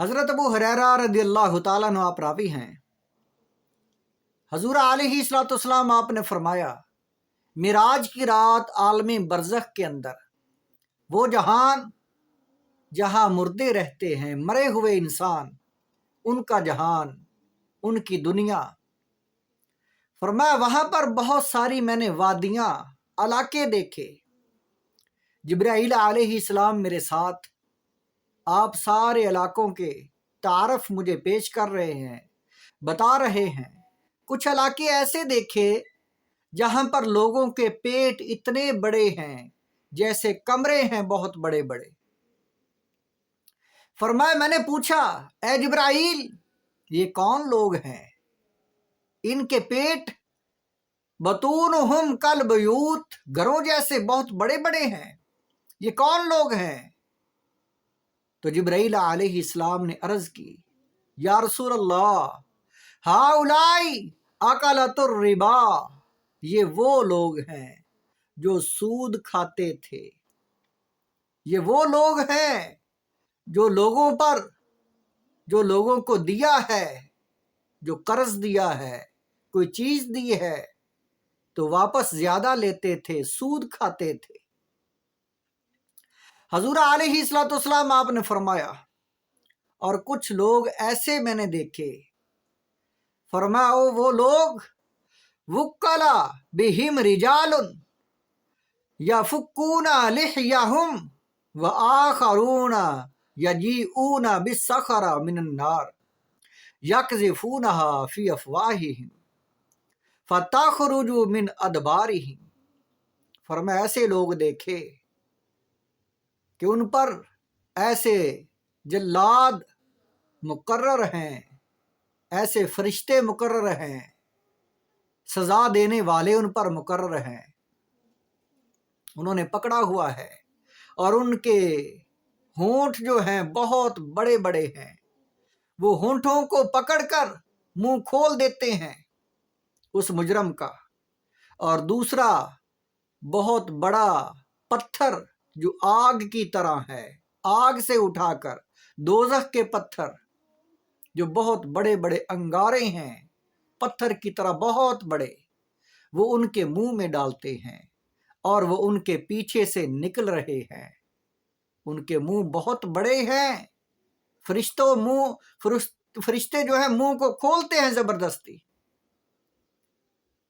حضرت ابو ہریرہ رضی اللہ تعالیٰ عنہ آپ راوی ہیں، حضور علیہ الصلوۃ والسلام آپ نے فرمایا معراج کی رات عالم برزخ کے اندر وہ جہان جہاں مردے رہتے ہیں، مرے ہوئے انسان، ان کا جہان، ان کی دنیا، فرمایا وہاں پر بہت ساری میں نے وادیاں، علاقے دیکھے۔ جبرائیل علیہ السلام میرے ساتھ، آپ سارے علاقوں کے تعارف مجھے پیش کر رہے ہیں، بتا رہے ہیں۔ کچھ علاقے ایسے دیکھے جہاں پر لوگوں کے پیٹ اتنے بڑے ہیں جیسے کمرے ہیں بہت بڑے بڑے۔ فرمایا میں نے پوچھا اے جبرائیل یہ کون لوگ ہیں؟ ان کے پیٹ بطونہم کالبیوت، گھروں جیسے بہت بڑے بڑے ہیں، یہ کون لوگ ہیں؟ تو جبرائیل علیہ السلام نے عرض کی یا رسول اللہ ہؤلاء اکلۃ الربا، یہ وہ لوگ ہیں جو سود کھاتے تھے، یہ وہ لوگ ہیں جو لوگوں کو دیا ہے، جو قرض دیا ہے، کوئی چیز دی ہے تو واپس زیادہ لیتے تھے، سود کھاتے تھے۔ حضور علیہ الصلوۃ والسلام آپ نے فرمایا اور کچھ لوگ ایسے میں نے دیکھے، فرمایا وہ لوگ وکلا بہم رجال یفکون لحیہم وآخرون یجیئون بالصخرۃ من النار یقذفونہا فی افواہہم فتخرج من ادبارہم۔ فرمایا ایسے لوگ دیکھے کہ ان پر ایسے جلاد مقرر ہیں، ایسے فرشتے مقرر ہیں، سزا دینے والے ان پر مقرر ہیں، انہوں نے پکڑا ہوا ہے، اور ان کے ہونٹ جو ہیں بہت بڑے بڑے ہیں، وہ ہونٹوں کو پکڑ کر منہ کھول دیتے ہیں اس مجرم کا، اور دوسرا بہت بڑا پتھر جو آگ کی طرح ہے، آگ سے اٹھا کر دوزخ کے پتھر جو بہت بڑے بڑے انگارے ہیں، پتھر کی طرح بہت بڑے، وہ ان کے منہ میں ڈالتے ہیں اور وہ ان کے پیچھے سے نکل رہے ہیں۔ ان کے منہ بہت بڑے ہیں، فرشتے جو ہیں منہ کو کھولتے ہیں زبردستی،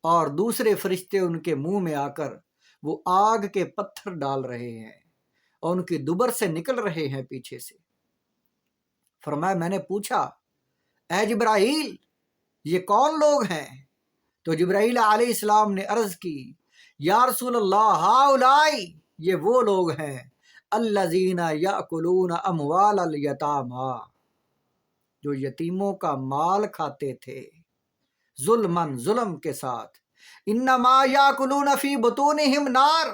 اور دوسرے فرشتے ان کے منہ میں آ کر وہ آگ کے پتھر ڈال رہے ہیں اور ان کی دبر سے نکل رہے ہیں پیچھے سے۔ فرمایا میں نے پوچھا اے جبرائیل یہ کون لوگ ہیں؟ تو جبرائیل علیہ السلام نے عرض کی یا رسول اللہ ہؤلاء، یہ وہ لوگ ہیں الذین یأکلون اموال الیتامی، جو یتیموں کا مال کھاتے تھے، ظلم کے ساتھ۔ انما یاکلون فی بطونہم نار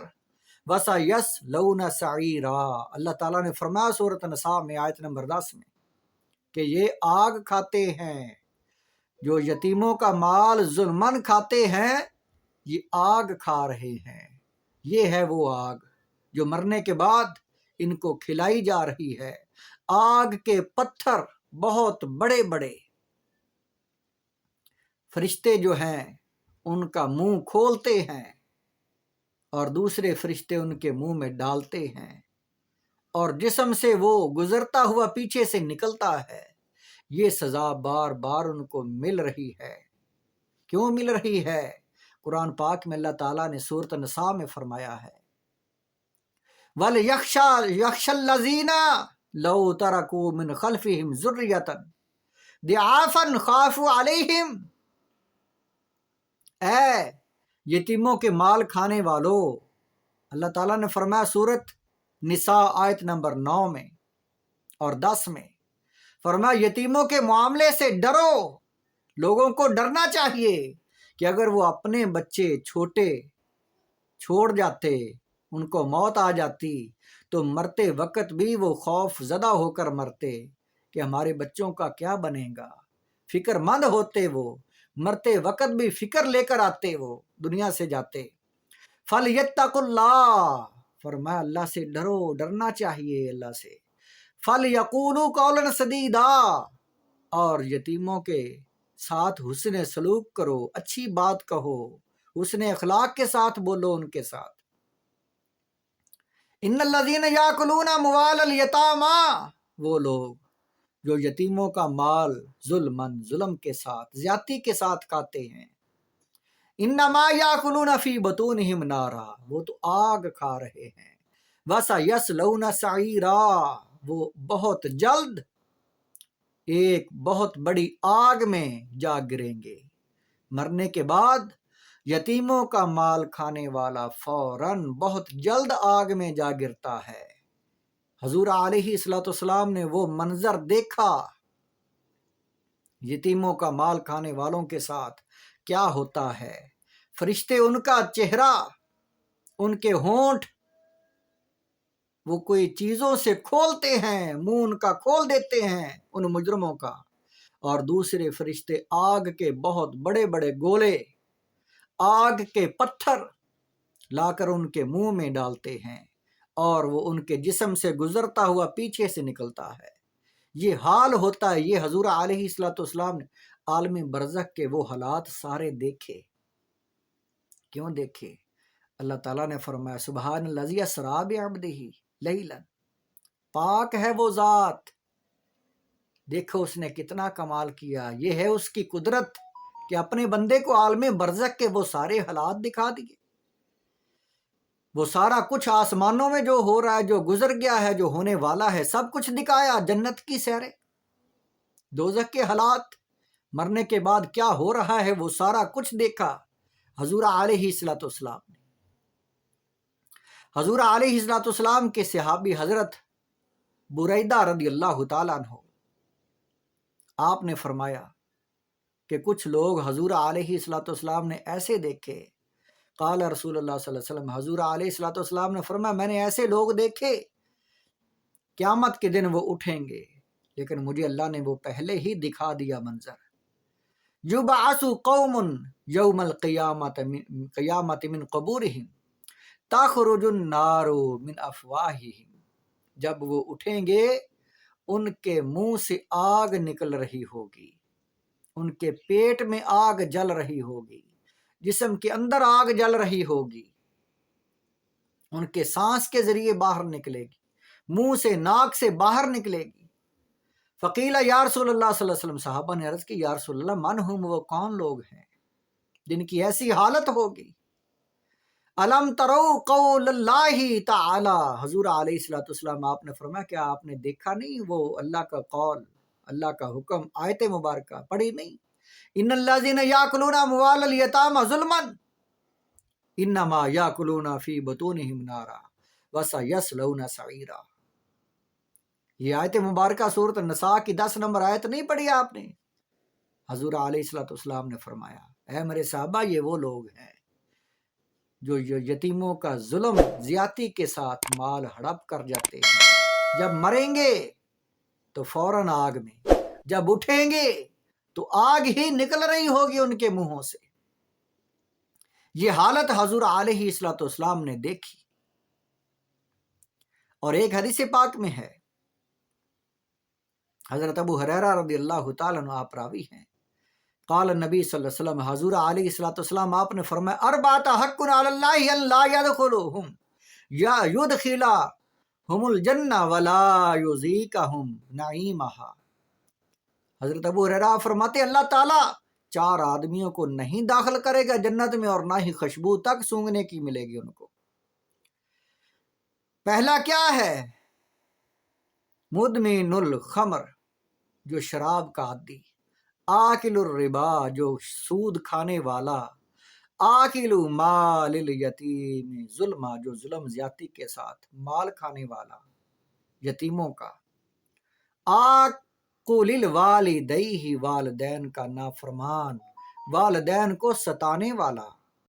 وسیصلون سعیرا، اللہ تعالیٰ نے فرمایا سورۃ النساء میں آیت نمبر 10 میں کہ یہ آگ کھاتے ہیں، جو یتیموں کا مال ظلمن کھاتے ہیں، یہ آگ کھا رہے ہیں۔ یہ ہے وہ آگ جو مرنے کے بعد ان کو کھلائی جا رہی ہے، آگ کے پتھر بہت بڑے بڑے۔ فرشتے جو ہیں ان کا منہ کھولتے ہیں اور دوسرے فرشتے ان کے منہ میں ڈالتے ہیں، اور جسم سے وہ گزرتا ہوا پیچھے سے نکلتا ہے۔ یہ سزا بار بار ان کو مل رہی ہے۔ کیوں مل رہی ہے؟ قرآن پاک میں اللہ تعالیٰ نے سورۃ النساء میں فرمایا ہے وَلْيَخْشَ الَّذِينَ لَوْ تَرَكُوا مِنْ خَلْفِهِمْ ذُرِّيَّةً ضِعَافًا خَافُوا عَلَيْهِمْ۔ اے یتیموں کے مال کھانے والو، اللہ تعالیٰ نے فرمایا سورۃ نساء آیت نمبر 9 میں اور 10 میں، فرمایا یتیموں کے معاملے سے ڈرو۔ لوگوں کو ڈرنا چاہیے کہ اگر وہ اپنے بچے چھوٹے چھوڑ جاتے، ان کو موت آ جاتی، تو مرتے وقت بھی وہ خوف زدہ ہو کر مرتے کہ ہمارے بچوں کا کیا بنے گا۔ فکر مند ہوتے، وہ مرتے وقت بھی فکر لے کر آتے، وہ دنیا سے جاتے۔ فَلْيَتَّقُوا اللَّهَ، فرمایا اللہ سے ڈرو، ڈرنا چاہیے اللہ سے۔ فَلْيَقُولُوا قَوْلًا سَدِيدًا، اور یتیموں کے ساتھ حسن سلوک کرو، اچھی بات کہو، حسن اخلاق کے ساتھ بولو ان کے ساتھ۔ ان الذین یاکلون اموال الیتامی، وہ لوگ جو یتیموں کا مال ظلم کے ساتھ، زیادتی کے ساتھ کھاتے ہیں، انما یاکلون فی بطونہم نارا، وہ تو آگ کھا رہے ہیں، وسیصلون سعیرا، وہ بہت جلد ایک بہت بڑی آگ میں جا گریں گے۔ مرنے کے بعد یتیموں کا مال کھانے والا فوراً بہت جلد آگ میں جا گرتا ہے۔ حضور علیہ السلام نے وہ منظر دیکھا، یتیموں کا مال کھانے والوں کے ساتھ کیا ہوتا ہے۔ فرشتے ان کا چہرہ، ان کے ہونٹ وہ کوئی چیزوں سے کھولتے ہیں، منہ ان کا کھول دیتے ہیں ان مجرموں کا، اور دوسرے فرشتے آگ کے بہت بڑے بڑے گولے، آگ کے پتھر لا کر ان کے منہ میں ڈالتے ہیں، اور وہ ان کے جسم سے گزرتا ہوا پیچھے سے نکلتا ہے۔ یہ حال ہوتا ہے۔ یہ حضور علیہ السلام نے عالم برزخ کے وہ حالات سارے دیکھے۔ کیوں دیکھے؟ اللہ تعالیٰ نے فرمایا سبحان الذی اسریٰ بعبدہ لیلا، پاک ہے وہ ذات، دیکھو اس نے کتنا کمال کیا۔ یہ ہے اس کی قدرت کہ اپنے بندے کو عالم برزخ کے وہ سارے حالات دکھا دیے، وہ سارا کچھ آسمانوں میں جو ہو رہا ہے، جو گزر گیا ہے، جو ہونے والا ہے، سب کچھ دکھایا۔ جنت کی سیریں، دوزخ کے حالات، مرنے کے بعد کیا ہو رہا ہے، وہ سارا کچھ دیکھا حضور علیہ السلام نے۔ حضور علیہ السلام کے صحابی حضرت بریدہ رضی اللہ تعالیٰ عنہ، آپ نے فرمایا کہ کچھ لوگ حضور علیہ السلام نے ایسے دیکھے، قال رسول اللہ صلی اللہ علیہ وسلم، حضور علیہ السلام نے فرمایا میں نے ایسے لوگ دیکھے قیامت کے دن وہ اٹھیں گے، لیکن مجھے اللہ نے وہ پہلے ہی دکھا دیا منظر۔ یبعث قوم یوم القیامت من قبورہم تخرج النار من افواہہم، جب وہ اٹھیں گے ان کے منہ سے آگ نکل رہی ہوگی، ان کے پیٹ میں آگ جل رہی ہوگی، جسم کے اندر آگ جل رہی ہوگی، ان کے سانس کے ذریعے باہر نکلے گی، منہ سے ناک سے باہر نکلے گی۔ فقیل یا رسول اللہ صلی اللہ علیہ وسلم، صحابہ نے عرض کی یا رسول اللہ من ہم، وہ کون لوگ ہیں جن کی ایسی حالت ہوگی؟ الم ترو قول اللہ تعالی، حضور علیہ السلام آپ نے فرمایا کیا آپ نے دیکھا نہیں وہ اللہ کا قول، اللہ کا حکم، آیت مبارکہ پڑھی نہیں؟ ان الذین یاکلون اموال الیتامی ظلما انما یاکلون فی بطونہم نارا وسیصلون سعیرا۔ یہ آیت مبارکہ سورۃ النساء کی 10 نمبر آیت نہیں پڑھی آپ نے؟ حضور علیہ السلام نے فرمایا اے میرے صحابہ، یہ وہ لوگ ہیں جو یتیموں کا ظلم زیادتی کے ساتھ مال ہڑپ کر جاتے ہیں، جب مریں گے تو فوراً آگ میں، جب اٹھیں گے تو آگ ہی نکل رہی ہوگی ان کے منہوں سے۔ یہ حالت حضور علیہ السلام نے دیکھی۔ اور ایک حدیث پاک میں ہے، حضرت ابو ہریرہ رضی اللہ تعالیٰ عنہ آپ راوی ہیں، قال النبی صلی اللہ علیہ وسلم، حضور علیہ السلام آپ نے فرمایا اربعۃ حق علی اللہ ان لا یدخلهم یا یدخلهم الجنہ ولا یذیقهم نعیمہا۔ حضرت ابو ہریرہ فرماتے اللہ تعالیٰ 4 آدمیوں کو نہیں داخل کرے گا جنت میں، اور نہ ہی خوشبو تک سونگھنے کی ملے گی ان کو۔ پہلا کیا ہے؟ مدمن الخمر، جو شراب کا عادی، آکل الربا، جو سود کھانے والا، آکل مال الیتیم ظلما، جو ظلم زیادتی کے ساتھ مال کھانے والا یتیموں کا، آکل الوالدیہ، والدین کا نافرمان، والدین کو ستانے والا،